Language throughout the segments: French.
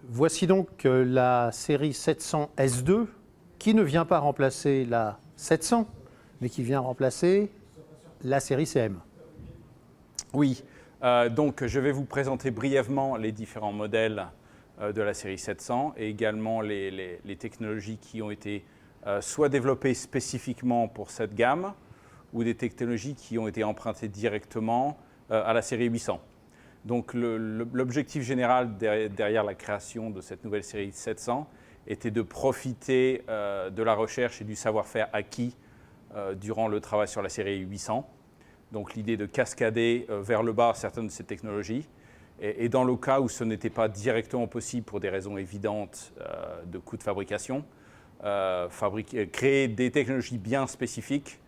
Voici donc la série 700 S2 qui ne vient pas remplacer la 700, mais qui vient remplacer la série CM. Oui, donc je vais vous présenter brièvement les différents modèles de la série 700 et également les technologies qui ont été soit développées spécifiquement pour cette gamme ou des technologies qui ont été empruntées directement à la série 800. Donc l'objectif général derrière la création de cette nouvelle série 700 était de profiter de la recherche et du savoir-faire acquis durant le travail sur la série 800. Donc l'idée de cascader vers le bas certaines de ces technologies. Et dans le cas où ce n'était pas directement possible pour des raisons évidentes de coûts de fabrication, créer des technologies bien spécifiques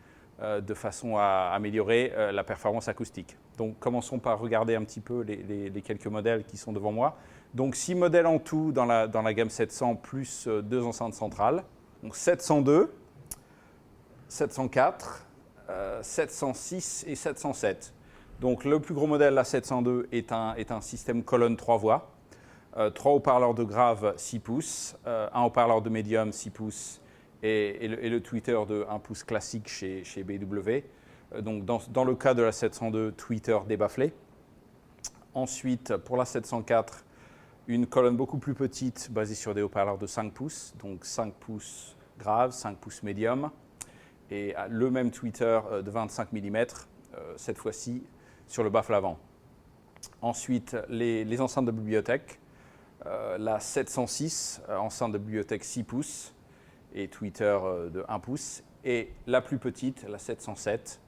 de façon à améliorer la performance acoustique. Donc commençons par regarder un petit peu les quelques modèles qui sont devant moi. Donc 6 modèles en tout dans la gamme 700 plus 2 enceintes centrales. Donc 702, 704, 706 et 707. Donc le plus gros modèle, la 702, est un système colonne 3 voix. 3 haut-parleurs de grave 6 pouces, un haut-parleur de médium 6 pouces et le tweeter de 1 pouce classique chez BW. Donc dans le cas de la 702, tweeter débafflé. Ensuite, pour la 704, une colonne beaucoup plus petite basée sur des haut-parleurs de 5 pouces, donc 5 pouces grave, 5 pouces médium, et le même tweeter de 25 mm, cette fois-ci sur le baffle avant. Ensuite, les enceintes de bibliothèque, la 706, enceinte de bibliothèque 6 pouces et tweeter de 1 pouce, et la plus petite, la 707,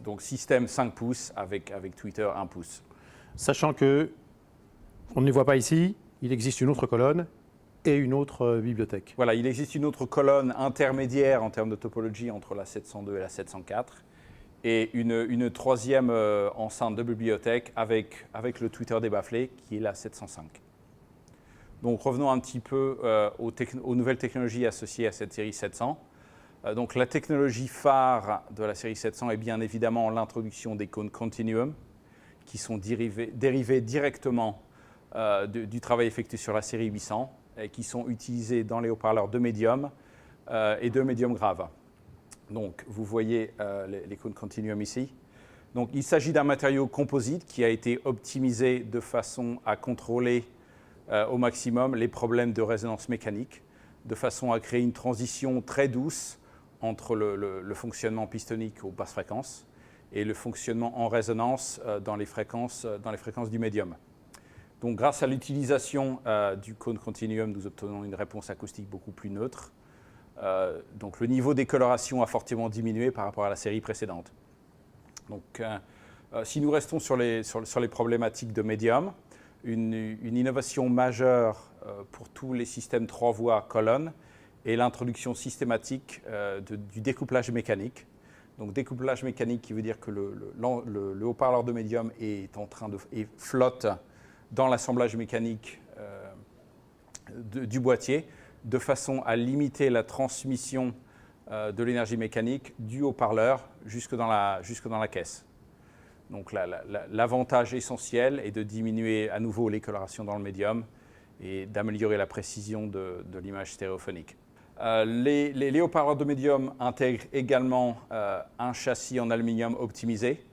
donc système 5 pouces avec tweeter 1 pouce. Sachant que on ne les voit pas ici, il existe une autre colonne et une autre bibliothèque. Voilà, il existe une autre colonne intermédiaire en termes de topologie entre la 702 et la 704, et une troisième enceinte de bibliothèque avec le tweeter débafflé qui est la 705. Donc revenons un petit peu aux nouvelles technologies associées à cette série 700. Donc la technologie phare de la série 700 est bien évidemment l'introduction des cônes Continuum, qui sont dérivés directement du travail effectué sur la série 800 et qui sont utilisés dans les haut-parleurs de médium et de médium grave. Donc vous voyez les cônes Continuum ici. Donc il s'agit d'un matériau composite qui a été optimisé de façon à contrôler au maximum les problèmes de résonance mécanique, de façon à créer une transition très douce entre le fonctionnement pistonique aux basses fréquences et le fonctionnement en résonance dans les fréquences du médium. Donc grâce à l'utilisation du cône Continuum, nous obtenons une réponse acoustique beaucoup plus neutre. Donc le niveau d'écoloration a fortement diminué par rapport à la série précédente. Donc si nous restons sur les problématiques de médium, une innovation majeure pour tous les systèmes 3 voies colonnes est l'introduction systématique du découplage mécanique. Donc découplage mécanique qui veut dire que le haut-parleur de médium flotte dans l'assemblage mécanique du boîtier, de façon à limiter la transmission de l'énergie mécanique du haut-parleur jusque dans la caisse. Donc l'avantage essentiel est de diminuer à nouveau l'écoloration dans le médium et d'améliorer la précision de l'image stéréophonique. Les haut-parleurs de médium intègrent également un châssis en aluminium optimisé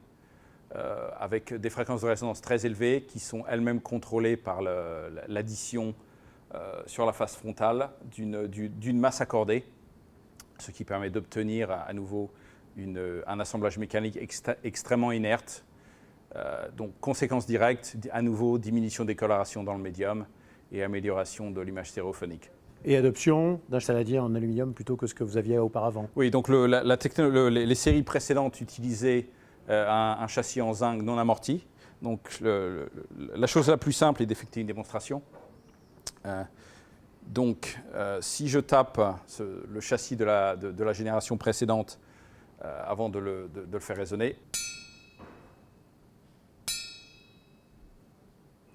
avec des fréquences de résonance très élevées qui sont elles-mêmes contrôlées par l'addition sur la face frontale d'une masse accordée, ce qui permet d'obtenir à nouveau un assemblage mécanique extrêmement inerte. Donc conséquence directe, à nouveau diminution d'écoloration dans le médium et amélioration de l'image stéréophonique. Et adoption d'un saladier en aluminium plutôt que ce que vous aviez auparavant. Oui, donc les séries précédentes utilisaient un châssis en zinc non amorti. Donc la chose la plus simple est d'effectuer une démonstration. Si je tape le châssis de la génération précédente avant de le faire résonner.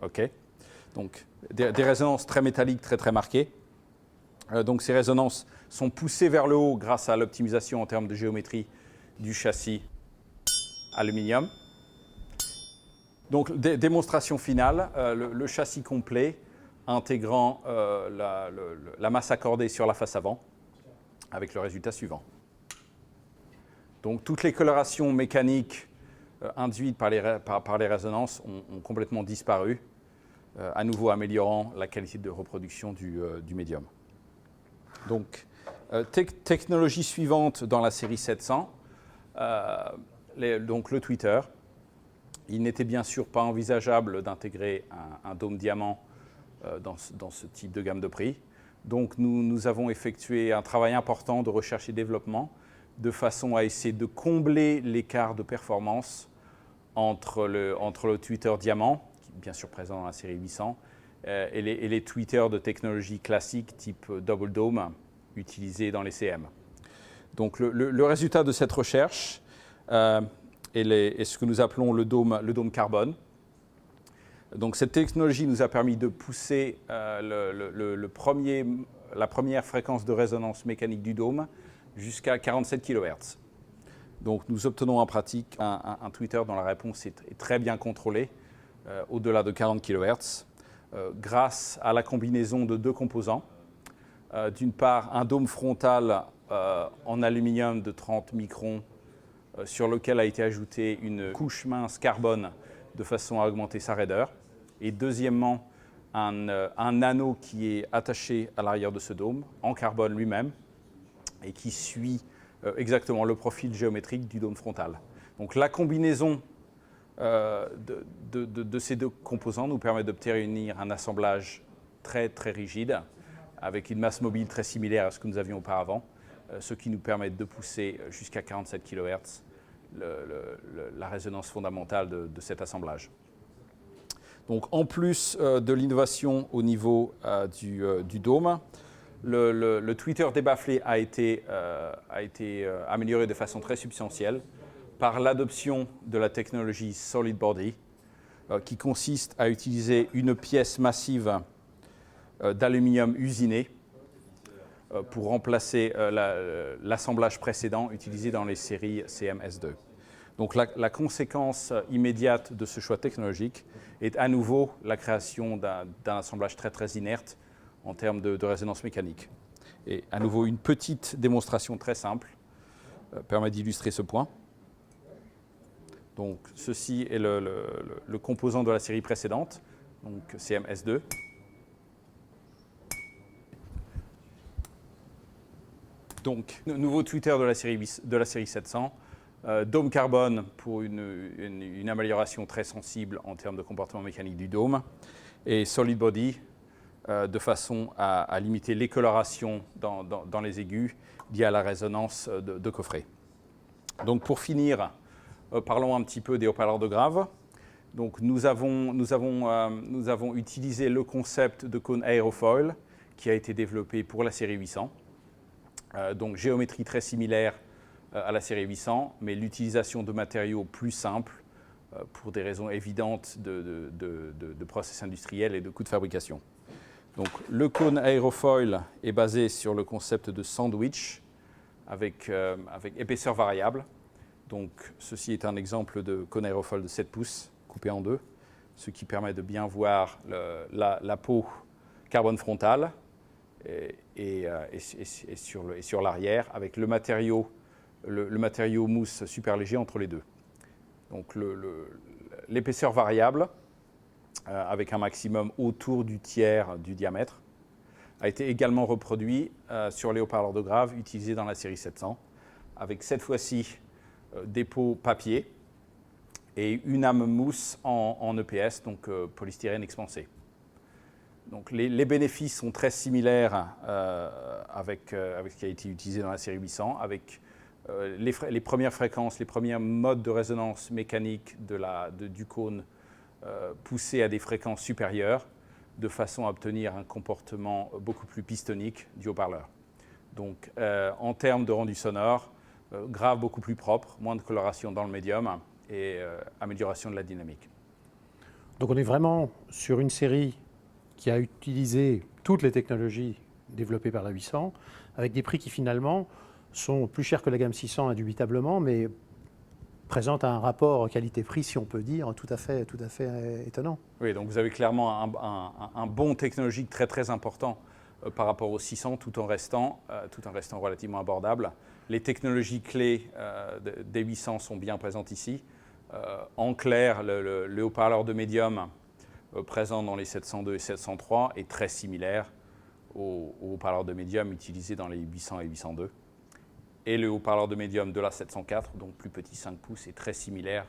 OK. Donc des résonances très métalliques, très marquées. Donc ces résonances sont poussées vers le haut grâce à l'optimisation en termes de géométrie du châssis aluminium. Donc démonstration finale, le châssis complet intégrant la masse accordée sur la face avant, avec le résultat suivant. Donc toutes les colorations mécaniques induites par les résonances ont complètement disparu, à nouveau améliorant la qualité de reproduction du médium. Donc, technologie suivante dans la série 700, donc le tweeter. Il n'était bien sûr pas envisageable d'intégrer un dôme diamant dans ce type de gamme de prix. Donc nous avons effectué un travail important de recherche et développement de façon à essayer de combler l'écart de performance entre le tweeter diamant, qui est bien sûr présent dans la série 800, et les tweeters de technologie classique type double dome utilisés dans les CM. Donc le résultat de cette recherche est ce que nous appelons le dôme carbone. Donc cette technologie nous a permis de pousser la première fréquence de résonance mécanique du dôme jusqu'à 47 kHz. Donc nous obtenons en pratique un tweeter dont la réponse est très bien contrôlée, au-delà de 40 kHz, grâce à la combinaison de deux composants. D'une part, un dôme frontal en aluminium de 30 microns sur lequel a été ajoutée une couche mince carbone de façon à augmenter sa raideur. Et deuxièmement, un anneau qui est attaché à l'arrière de ce dôme, en carbone lui-même, et qui suit exactement le profil géométrique du dôme frontal. Donc la combinaison de ces deux composants nous permet d'obtenir un assemblage très, très rigide, avec une masse mobile très similaire à ce que nous avions auparavant, ce qui nous permet de pousser jusqu'à 47 kHz la résonance fondamentale de cet assemblage. Donc en plus de l'innovation au niveau du dôme, le tweeter débafflé a été amélioré de façon très substantielle par l'adoption de la technologie Solid Body, qui consiste à utiliser une pièce massive d'aluminium usiné pour remplacer l'assemblage précédent utilisé dans les séries CM-S2. Donc la conséquence immédiate de ce choix technologique est à nouveau la création d'un assemblage très très inerte en termes de résonance mécanique. Et à nouveau, une petite démonstration très simple permet d'illustrer ce point. Donc ceci est le composant de la série précédente, donc CM-S2. Donc, nouveau tweeter de la série 700, dôme carbone pour une amélioration très sensible en termes de comportement mécanique du dôme, et solid body de façon à limiter les colorations dans les aigus liées à la résonance de coffret. Donc pour finir, parlons un petit peu des haut-parleurs de Grave. Donc nous avons utilisé le concept de cône aérofoil qui a été développé pour la série 800. Donc géométrie très similaire à la série 800, mais l'utilisation de matériaux plus simples pour des raisons évidentes de process industriels et de coûts de fabrication. Donc le cône aérofoil est basé sur le concept de sandwich avec épaisseur variable. Donc ceci est un exemple de cône aérofoil de 7 pouces coupé en deux, ce qui permet de bien voir la peau carbone frontale et sur l'arrière, avec le matériau mousse super léger entre les deux. Donc l'épaisseur variable, avec un maximum autour du tiers du diamètre, a été également reproduit sur les haut-parleurs de Grave utilisés dans la série 700, avec cette fois-ci des peaux papier et une âme mousse en EPS, donc polystyrène expansé. Donc les bénéfices sont très similaires avec ce qui a été utilisé dans la série 800, avec les premières fréquences, les premiers modes de résonance mécanique du cône poussés à des fréquences supérieures, de façon à obtenir un comportement beaucoup plus pistonique du haut-parleur. Donc en termes de rendu sonore, Grave beaucoup plus propre, moins de coloration dans le médium et amélioration de la dynamique. Donc on est vraiment sur une série qui a utilisé toutes les technologies développées par la 800, avec des prix qui finalement sont plus chers que la gamme 600 indubitablement, mais présente un rapport qualité-prix, si on peut dire, tout à fait étonnant. Oui, donc vous avez clairement un bond technologique très très important par rapport au 600, tout en restant relativement abordable. Les technologies clés des 800 sont bien présentes ici. En clair, le haut-parleur de médium présent dans les 702 et 703 est très similaire au haut-parleur de médium utilisé dans les 800 et 802. Et le haut-parleur de médium de la 704, donc plus petit 5 pouces, est très similaire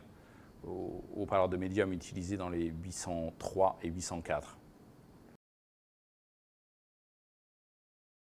au haut-parleur de médium utilisé dans les 803 et 804.